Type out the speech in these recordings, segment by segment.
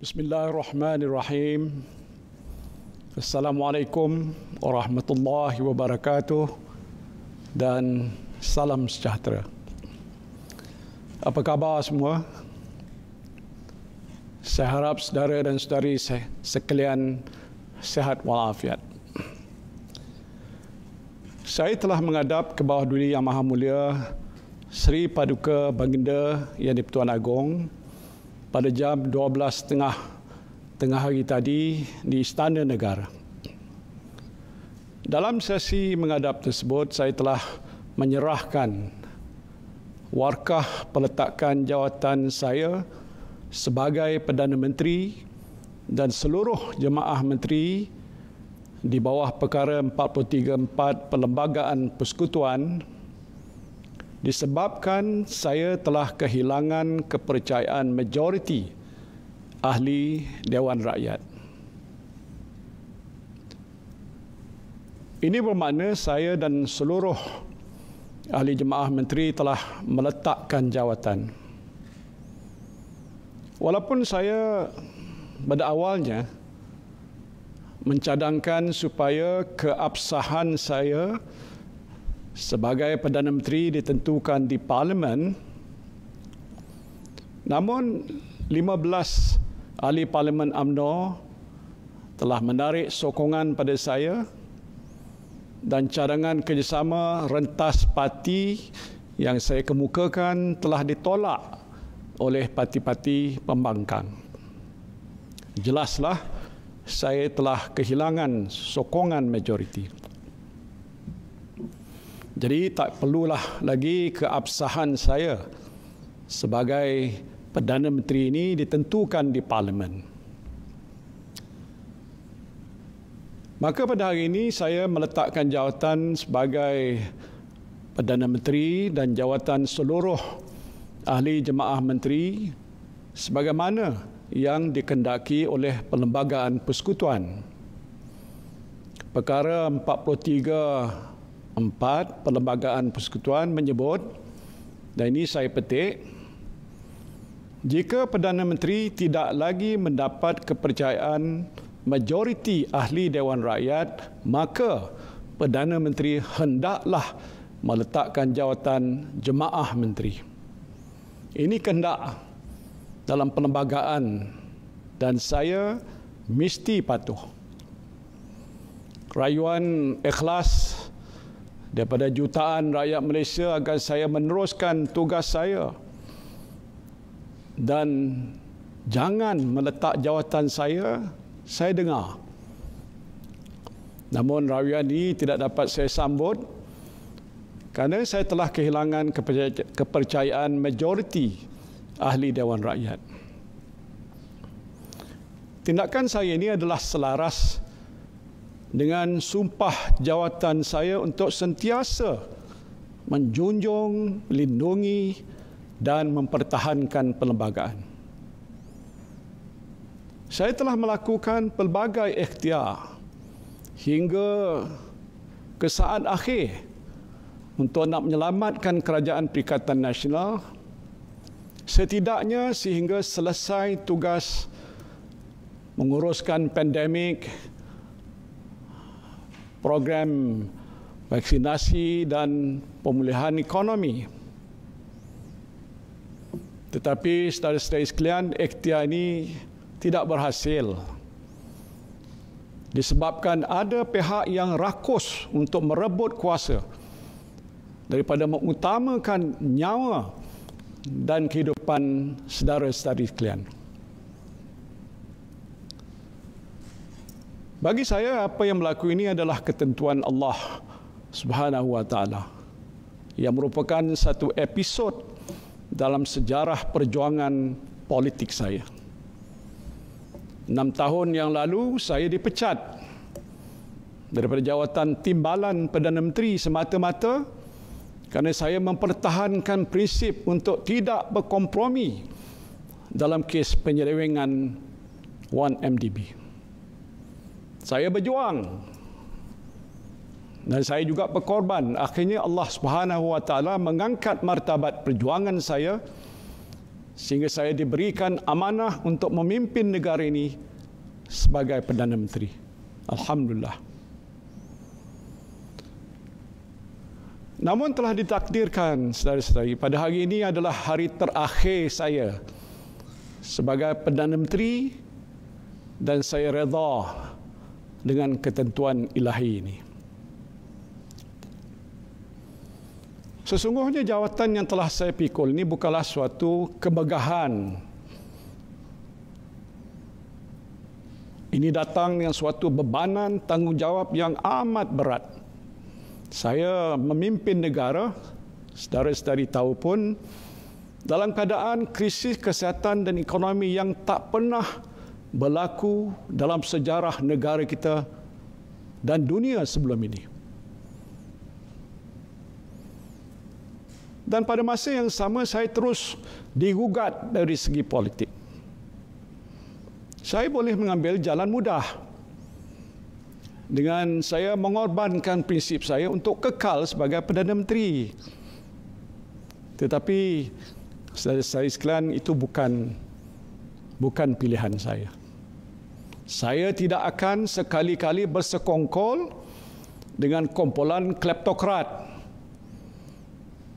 Bismillahirrahmanirrahim. Assalamualaikum warahmatullahi wabarakatuh dan salam sejahtera. Apa khabar semua? Saya harap saudara dan saudari sekalian sihat walafiat. Saya telah menghadap ke bawah duli Yang Maha Mulia Sri Paduka Baginda Yang di-Pertuan Agong pada jam 12.30 tengah hari tadi di Istana Negara. Dalam sesi menghadap tersebut, saya telah menyerahkan warkah peletakan jawatan saya sebagai Perdana Menteri dan seluruh jemaah menteri di bawah perkara 434 Perlembagaan Persekutuan disebabkan saya telah kehilangan kepercayaan majoriti ahli Dewan Rakyat. Ini bermakna saya dan seluruh ahli jemaah menteri telah meletakkan jawatan. Walaupun saya pada awalnya mencadangkan supaya keabsahan saya sebagai Perdana Menteri ditentukan di Parlimen, namun 15 ahli Parlimen UMNO telah menarik sokongan pada saya dan cadangan kerjasama rentas parti yang saya kemukakan telah ditolak oleh parti-parti pembangkang. Jelaslah saya telah kehilangan sokongan majoriti. Jadi tak perlulah lagi keabsahan saya sebagai Perdana Menteri ini ditentukan di Parlimen. Maka pada hari ini saya meletakkan jawatan sebagai Perdana Menteri dan jawatan seluruh ahli jemaah menteri sebagaimana yang dikendaki oleh Perlembagaan Persekutuan. Perkara 43 Perlembagaan Persekutuan menyebut, dan ini saya petik, jika Perdana Menteri tidak lagi mendapat kepercayaan majoriti ahli Dewan Rakyat, maka Perdana Menteri hendaklah meletakkan jawatan jemaah menteri. Ini kehendak dalam perlembagaan dan saya mesti patuh. Rayuan ikhlas daripada jutaan rakyat Malaysia agar saya meneruskan tugas saya dan jangan meletak jawatan saya dengar. Namun rayuan ini tidak dapat saya sambut kerana saya telah kehilangan kepercayaan majoriti ahli Dewan Rakyat. Tindakan saya ini adalah selaras dengan sumpah jawatan saya untuk sentiasa menjunjung, melindungi dan mempertahankan perlembagaan. Saya telah melakukan pelbagai ikhtiar hingga ke saat akhir untuk nak menyelamatkan Kerajaan Perikatan Nasional, setidaknya sehingga selesai tugas menguruskan pandemik, program vaksinasi dan pemulihan ekonomi. Tetapi saudara-saudari sekalian, ikhtiar ini tidak berhasil disebabkan ada pihak yang rakus untuk merebut kuasa daripada mengutamakan nyawa dan kehidupan saudara-saudari sekalian. Bagi saya, apa yang berlaku ini adalah ketentuan Allah Subhanahu wa Ta'ala yang merupakan satu episod dalam sejarah perjuangan politik saya. 6 tahun yang lalu, saya dipecat daripada jawatan timbalan Perdana Menteri semata-mata kerana saya mempertahankan prinsip untuk tidak berkompromi dalam kes penyelewengan 1MDB. Saya berjuang dan saya juga berkorban. Akhirnya Allah Subhanahu wa Ta'ala mengangkat martabat perjuangan saya sehingga saya diberikan amanah untuk memimpin negara ini sebagai Perdana Menteri. Alhamdulillah. Namun telah ditakdirkan, saudara-saudari, pada hari ini adalah hari terakhir saya sebagai Perdana Menteri dan saya redha dengan ketentuan ilahi ini. Sesungguhnya jawatan yang telah saya pikul ini bukanlah suatu kemegahan. Ini datang dengan suatu bebanan tanggungjawab yang amat berat. Saya memimpin negara, saudara-saudari tahu pun, dalam keadaan krisis kesihatan dan ekonomi yang tak pernah berlaku dalam sejarah negara kita dan dunia sebelum ini. Dan pada masa yang sama saya terus digugat dari segi politik. Saya boleh mengambil jalan mudah dengan saya mengorbankan prinsip saya untuk kekal sebagai Perdana Menteri. Tetapi saya sekalian, itu bukan pilihan saya. Saya tidak akan sekali-kali bersekongkol dengan kumpulan kleptokrat.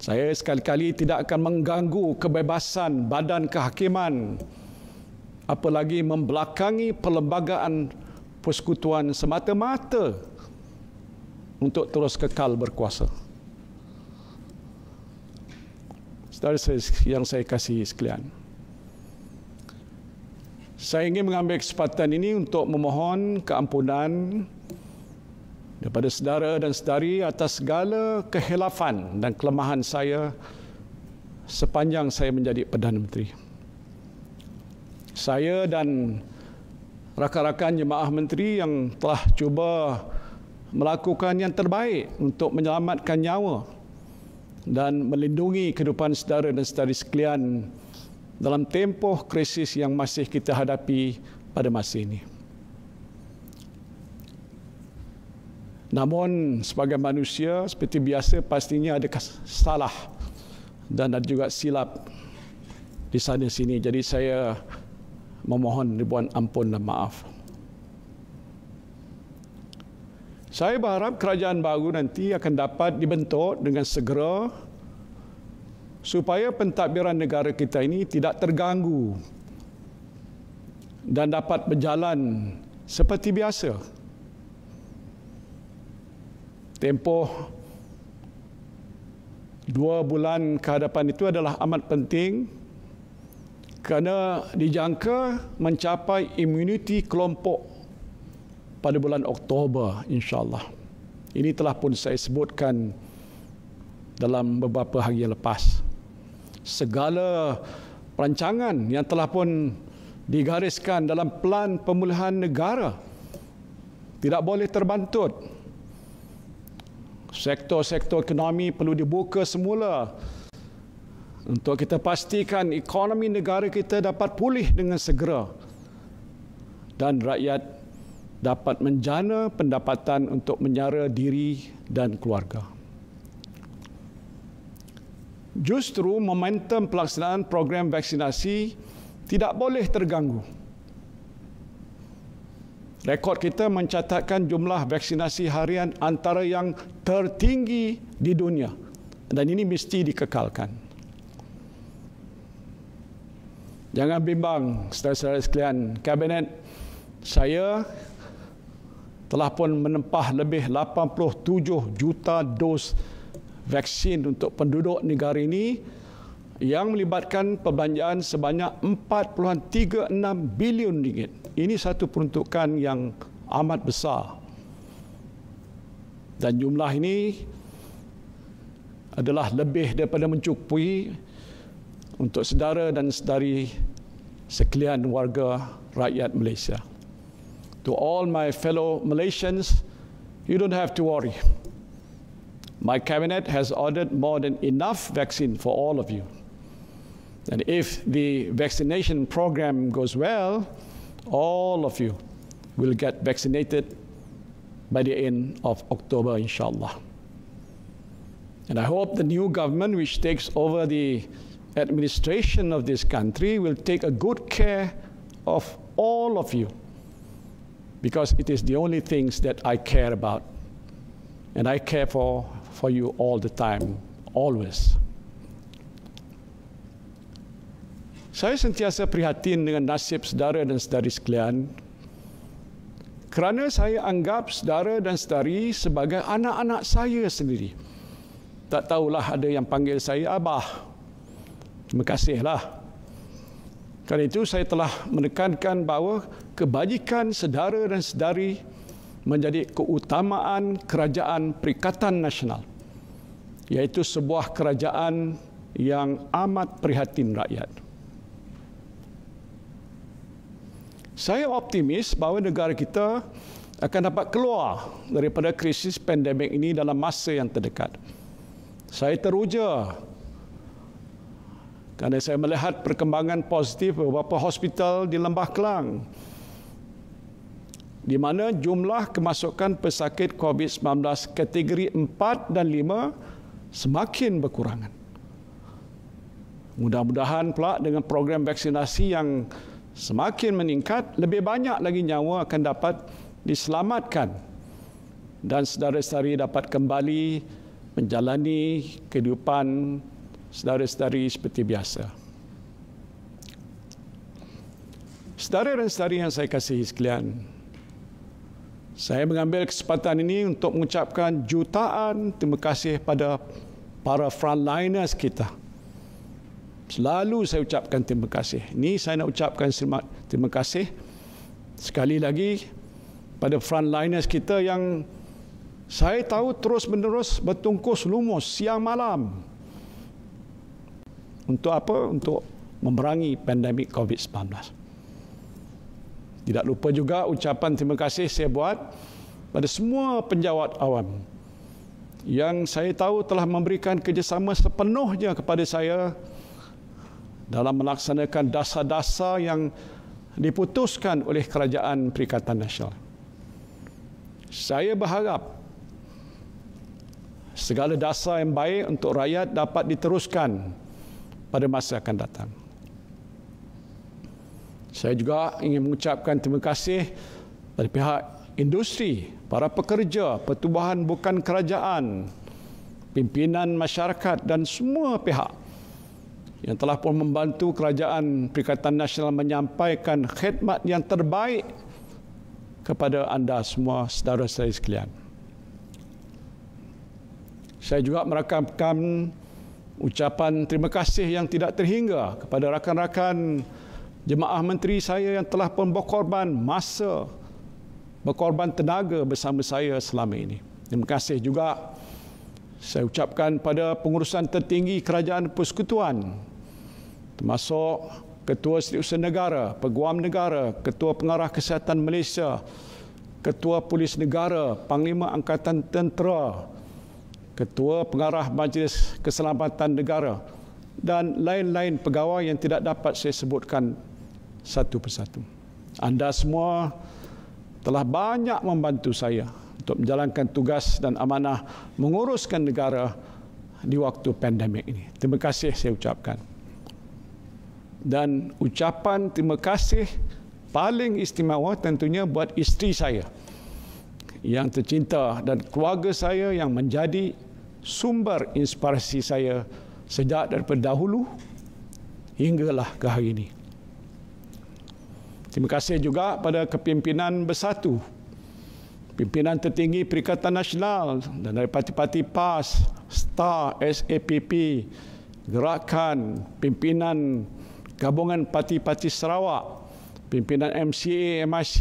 Saya sekali-kali tidak akan mengganggu kebebasan badan kehakiman, apalagi membelakangi perlembagaan persekutuan semata-mata untuk terus kekal berkuasa. Saudara yang saya kasihi sekalian, saya ingin mengambil kesempatan ini untuk memohon keampunan daripada saudara dan saudari atas segala kehilafan dan kelemahan saya sepanjang saya menjadi Perdana Menteri. Saya dan rakan-rakan jemaah menteri yang telah cuba melakukan yang terbaik untuk menyelamatkan nyawa dan melindungi kehidupan saudara dan saudari sekalian dalam tempoh krisis yang masih kita hadapi pada masa ini. Namun sebagai manusia seperti biasa pastinya ada salah dan ada juga silap di sana sini. Jadi saya memohon ribuan ampun dan maaf. Saya berharap kerajaan baru nanti akan dapat dibentuk dengan segera supaya pentadbiran negara kita ini tidak terganggu dan dapat berjalan seperti biasa. Tempoh 2 bulan ke hadapan itu adalah amat penting kerana dijangka mencapai imuniti kelompok pada bulan Oktober, insya-Allah. Ini telah pun saya sebutkan dalam beberapa hari yang lepas. Segala perancangan yang telah pun digariskan dalam pelan pemulihan negara tidak boleh terbantut. Sektor-sektor ekonomi perlu dibuka semula untuk kita pastikan ekonomi negara kita dapat pulih dengan segera dan rakyat dapat menjana pendapatan untuk menyara diri dan keluarga. Justru momentum pelaksanaan program vaksinasi tidak boleh terganggu. Rekod kita mencatatkan jumlah vaksinasi harian antara yang tertinggi di dunia dan ini mesti dikekalkan. Jangan bimbang, saudara-saudara sekalian, Kabinet saya telah pun menempah lebih 87 juta dos vaksin untuk penduduk negara ini yang melibatkan perbelanjaan sebanyak 4.36 bilion ringgit. Ini satu peruntukan yang amat besar. Dan jumlah ini adalah lebih daripada mencukupi untuk saudara dan saudari sekalian warga rakyat Malaysia. To all my fellow Malaysians, you don't have to worry. My cabinet has ordered more than enough vaccine for all of you. And if the vaccination program goes well, all of you will get vaccinated by the end of October, inshallah. And I hope the new government, which takes over the administration of this country will take a good care of all of you, because it is the only things that I care about, and I care for you all the time, always. Saya sentiasa prihatin dengan nasib saudara dan saudari sekalian, kerana saya anggap saudara dan saudari sebagai anak-anak saya sendiri. Tak tahulah ada yang panggil saya Abah. Terima kasihlah. Kerana itu saya telah menekankan bahawa kebajikan saudara dan saudari menjadi keutamaan Kerajaan Perikatan Nasional, iaitu sebuah kerajaan yang amat prihatin rakyat. Saya optimis bahawa negara kita akan dapat keluar daripada krisis pandemik ini dalam masa yang terdekat. Saya teruja kerana saya melihat perkembangan positif beberapa hospital di Lembah Kelang, di mana jumlah kemasukan pesakit COVID-19 kategori 4 dan 5 semakin berkurangan. Mudah-mudahan pula dengan program vaksinasi yang semakin meningkat, lebih banyak lagi nyawa akan dapat diselamatkan dan saudara-saudari dapat kembali menjalani kehidupan saudara-saudari seperti biasa. Saudara dan saudari yang saya kasihi sekalian, saya mengambil kesempatan ini untuk mengucapkan jutaan terima kasih pada para frontliners kita. Selalu saya ucapkan terima kasih. Ini saya nak ucapkan terima kasih sekali lagi pada frontliners kita yang saya tahu terus-menerus bertungkus lumus siang malam. Untuk apa? Untuk memerangi pandemik COVID-19. Tidak lupa juga ucapan terima kasih saya buat pada semua penjawat awam yang saya tahu telah memberikan kerjasama sepenuhnya kepada saya dalam melaksanakan dasar-dasar yang diputuskan oleh Kerajaan Perikatan Nasional. Saya berharap segala dasar yang baik untuk rakyat dapat diteruskan pada masa akan datang. Saya juga ingin mengucapkan terima kasih pada pihak industri, para pekerja, pertubuhan bukan kerajaan, pimpinan masyarakat dan semua pihak yang telah pun membantu Kerajaan Perikatan Nasional menyampaikan khidmat yang terbaik kepada anda semua, saudara-saudari sekalian. Saya juga merakamkan ucapan terima kasih yang tidak terhingga kepada rakan-rakan jemaah menteri saya yang telah pun berkorban masa, berkorban tenaga bersama saya selama ini. Terima kasih juga saya ucapkan pada pengurusan tertinggi Kerajaan Persekutuan, termasuk Ketua Setiausaha Negara, Peguam Negara, Ketua Pengarah Kesihatan Malaysia, Ketua Polis Negara, Panglima Angkatan Tentera, Ketua Pengarah Majlis Keselamatan Negara dan lain-lain pegawai yang tidak dapat saya sebutkan satu persatu. Anda semua telah banyak membantu saya untuk menjalankan tugas dan amanah menguruskan negara di waktu pandemik ini. Terima kasih saya ucapkan. Dan ucapan terima kasih paling istimewa tentunya buat isteri saya yang tercinta dan keluarga saya yang menjadi sumber inspirasi saya sejak daripada dahulu hinggalah ke hari ini. Terima kasih juga pada kepimpinan bersatu, pimpinan tertinggi Perikatan Nasional dan dari parti-parti PAS, STAR, SAPP, Gerakan, pimpinan Gabungan Parti-Parti Sarawak, pimpinan MCA, MIC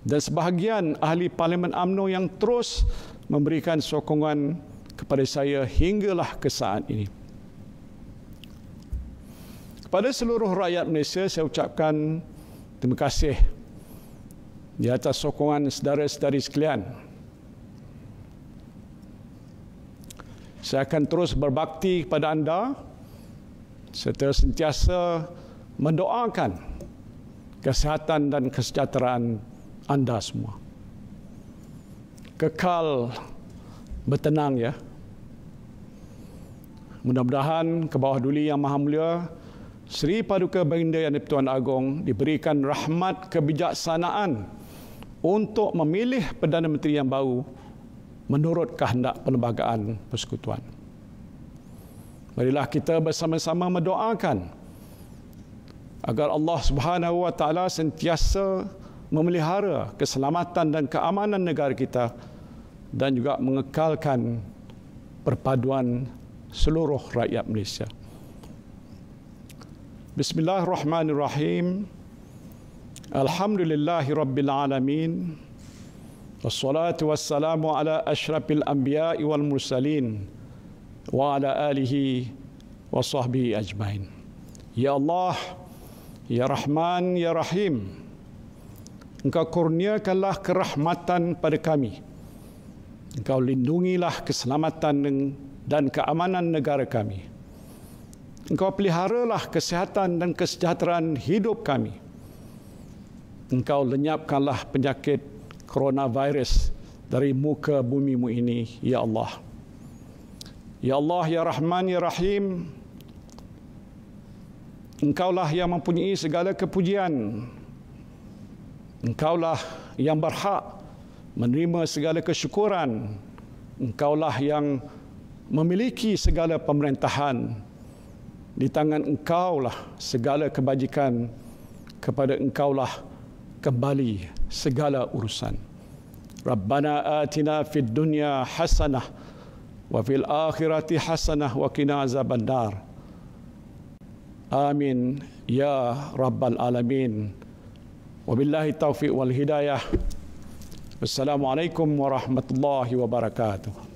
dan sebahagian ahli Parlimen UMNO yang terus memberikan sokongan kepada saya hinggalah ke saat ini. Kepada seluruh rakyat Malaysia saya ucapkan terima kasih di atas sokongan saudara-saudari sekalian. Saya akan terus berbakti kepada anda serta sentiasa mendoakan kesihatan dan kesejahteraan anda semua. Kekal bertenang ya. Mudah-mudahan ke bawah Duli Yang Maha Mulia Sri Paduka Baginda Yang di-Pertuan Agong diberikan rahmat kebijaksanaan untuk memilih Perdana Menteri yang baru menurut kehendak Perlembagaan Persekutuan. Marilah kita bersama-sama mendoakan agar Allah Subhanahu wa taala sentiasa memelihara keselamatan dan keamanan negara kita dan juga mengekalkan perpaduan seluruh rakyat Malaysia. Bismillahirrahmanirrahim. Alhamdulillahirabbil alamin. Wassalatu wassalamu ala asyrafil anbiya'i wal mursalin wa ala alihi wa sahbihi ajmain. Ya Allah, ya Rahman, ya Rahim, Engkau kurniakanlah kerahmatan pada kami. Engkau lindungilah keselamatan dan keamanan negara kami. Engkau peliharalah kesihatan dan kesejahteraan hidup kami. Engkau lenyapkanlah penyakit coronavirus dari muka bumimu ini, ya Allah. Ya Allah, ya Rahman, ya Rahim, Engkaulah yang mempunyai segala kepujian. Engkaulah yang berhak menerima segala kesyukuran. Engkaulah yang memiliki segala pemerintahan. Di tangan Engkaulah segala kebajikan, kepada Engkaulah kembali segala urusan. Rabbana atina fid dunya hasanah wa fil akhirati hasanah wa qina azabannar. Amin ya rabbal alamin. Wabillahi taufiq wal hidayah. Wassalamualaikum warahmatullahi wabarakatuh.